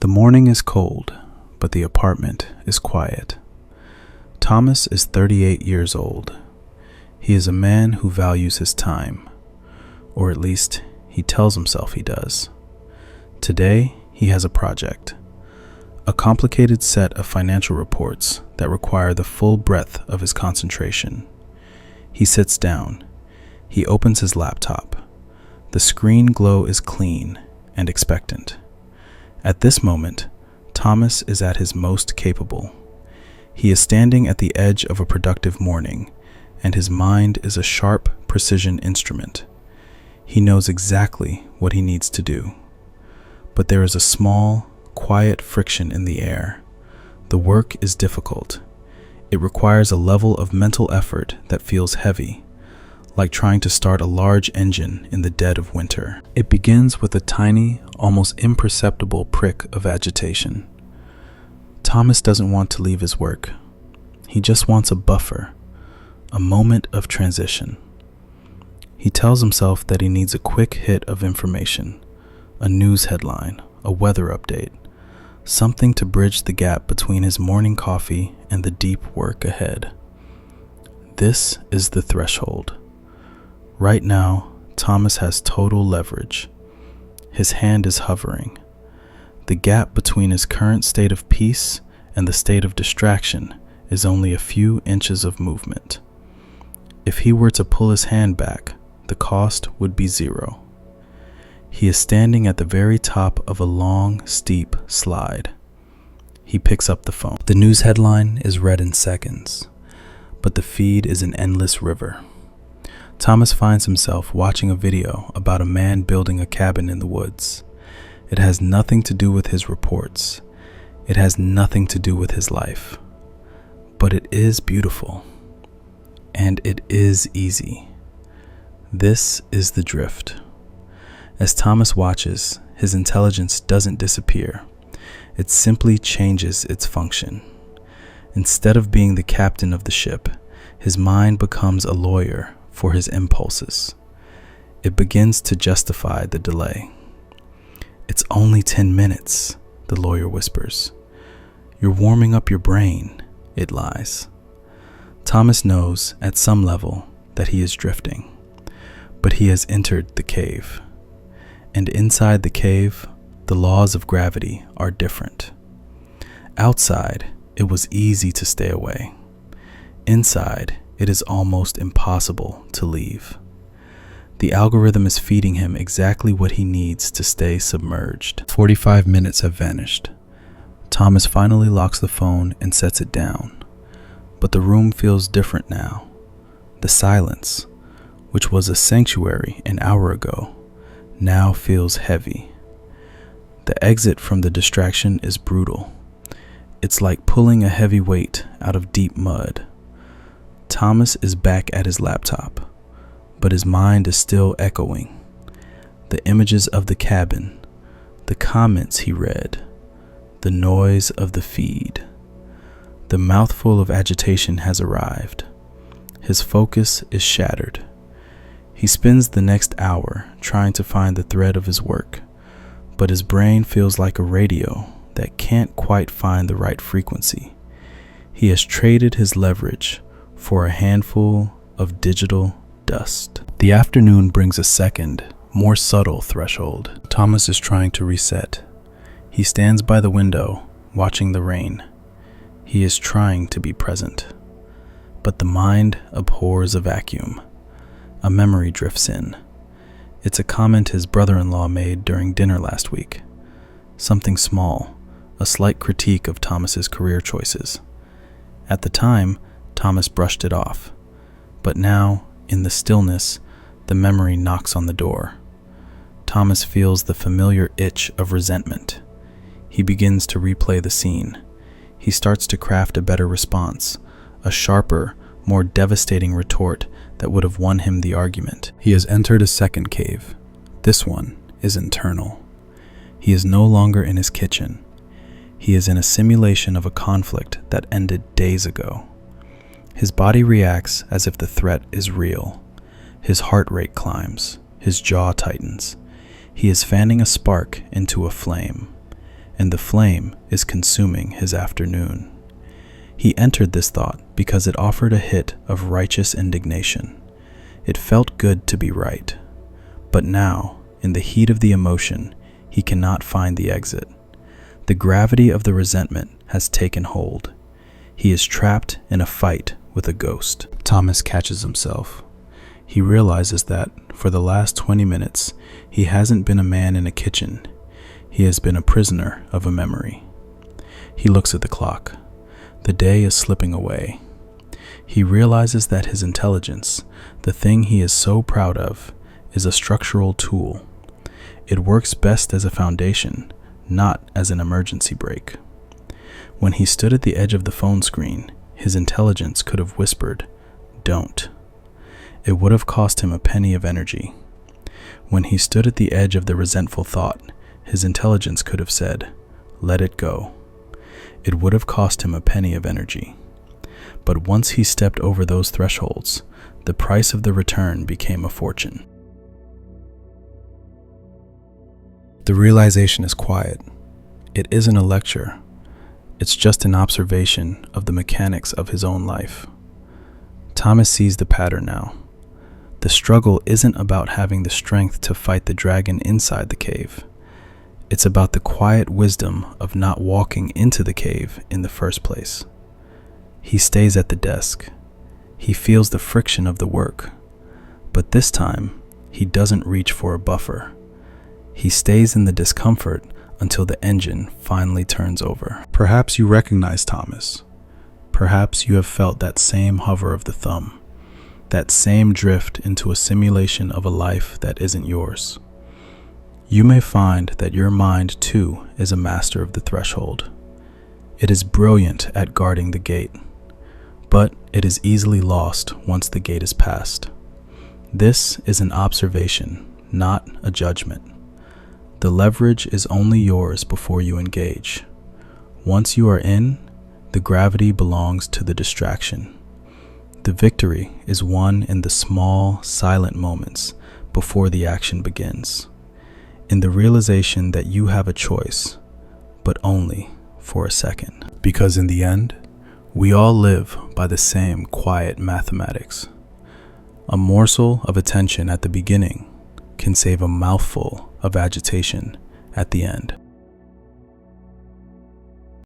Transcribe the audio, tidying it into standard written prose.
The morning is cold, but the apartment is quiet. Thomas is 38 years old. He is a man who values his time, or at least he tells himself he does. Today, he has a project, a complicated set of financial reports that require the full breadth of his concentration. He sits down. He opens his laptop. The screen glow is clean and expectant. At this moment, Thomas is at his most capable. He is standing at the edge of a productive morning, and his mind is a sharp precision instrument. He knows exactly what he needs to do. But there is a small, quiet friction in the air. The work is difficult. It requires a level of mental effort that feels heavy, like trying to start a large engine in the dead of winter. It begins with a tiny, almost imperceptible prick of agitation. Thomas doesn't want to leave his work. He just wants a buffer, a moment of transition. He tells himself that he needs a quick hit of information, a news headline, a weather update, something to bridge the gap between his morning coffee and the deep work ahead. This is the threshold. Right now, Thomas has total leverage. His hand is hovering. The gap between his current state of peace and the state of distraction is only a few inches of movement. If he were to pull his hand back, the cost would be zero. He is standing at the very top of a long, steep slide. He picks up the phone. The news headline is read in seconds, but the feed is an endless river. Thomas finds himself watching a video about a man building a cabin in the woods. It has nothing to do with his reports. It has nothing to do with his life. But it is beautiful. And it is easy. This is the drift. As Thomas watches, his intelligence doesn't disappear. It simply changes its function. Instead of being the captain of the ship, his mind becomes a lawyer for his impulses. It begins to justify the delay. "It's only 10 minutes, the lawyer whispers. "You're warming up your brain," it lies. Thomas knows at some level that he is drifting, but he has entered the cave. And inside the cave, the laws of gravity are different. Outside, it was easy to stay away. Inside, it is almost impossible to leave. The algorithm is feeding him exactly what he needs to stay submerged. 45 minutes have vanished. Thomas finally locks the phone and sets it down. But the room feels different now. The silence, which was a sanctuary an hour ago, now feels heavy. The exit from the distraction is brutal. It's like pulling a heavy weight out of deep mud. Thomas is back at his laptop, but his mind is still echoing. The images of the cabin, the comments he read, the noise of the feed. The mouthful of agitation has arrived. His focus is shattered. He spends the next hour trying to find the thread of his work, but his brain feels like a radio that can't quite find the right frequency. He has traded his leverage for a handful of digital dust. The afternoon brings a second, more subtle threshold. Thomas is trying to reset. He stands by the window, watching the rain. He is trying to be present. But the mind abhors a vacuum. A memory drifts in. It's a comment his brother-in-law made during dinner last week. Something small, a slight critique of Thomas's career choices. At the time, Thomas brushed it off. But now, in the stillness, the memory knocks on the door. Thomas feels the familiar itch of resentment. He begins to replay the scene. He starts to craft a better response, a sharper, more devastating retort that would have won him the argument. He has entered a second cave. This one is internal. He is no longer in his kitchen. He is in a simulation of a conflict that ended days ago. His body reacts as if the threat is real. His heart rate climbs. His jaw tightens. He is fanning a spark into a flame. and the flame is consuming his afternoon. He entered this thought because it offered a hit of righteous indignation. It felt good to be right. But now, in the heat of the emotion, he cannot find the exit. The gravity of the resentment has taken hold. He is trapped in a fight with a ghost. Thomas catches himself. He realizes that, for the last 20 minutes, he hasn't been a man in a kitchen. He has been a prisoner of a memory. He looks at the clock. The day is slipping away. He realizes that his intelligence, the thing he is so proud of, is a structural tool. It works best as a foundation, not as an emergency brake. When he stood at the edge of the phone screen, his intelligence could have whispered, "Don't." It would have cost him a penny of energy. When he stood at the edge of the resentful thought, his intelligence could have said, "Let it go." It would have cost him a penny of energy. But once he stepped over those thresholds, the price of the return became a fortune. The realization is quiet. It isn't a lecture. It's just an observation of the mechanics of his own life. Thomas sees the pattern now. The struggle isn't about having the strength to fight the dragon inside the cave. It's about the quiet wisdom of not walking into the cave in the first place. He stays at the desk. He feels the friction of the work. But this time, he doesn't reach for a buffer. He stays in the discomfort until the engine finally turns over. Perhaps you recognize Thomas. Perhaps you have felt that same hover of the thumb, that same drift into a simulation of a life that isn't yours. You may find that your mind, too, is a master of the threshold. It is brilliant at guarding the gate, but it is easily lost once the gate is passed. This is an observation, not a judgment. The leverage is only yours before you engage. Once you are in, the gravity belongs to the distraction. The victory is won in the small, silent moments before the action begins, in the realization that you have a choice, but only for a second. Because in the end, we all live by the same quiet mathematics. A morsel of attention at the beginning can save a mouthful of agitation at the end.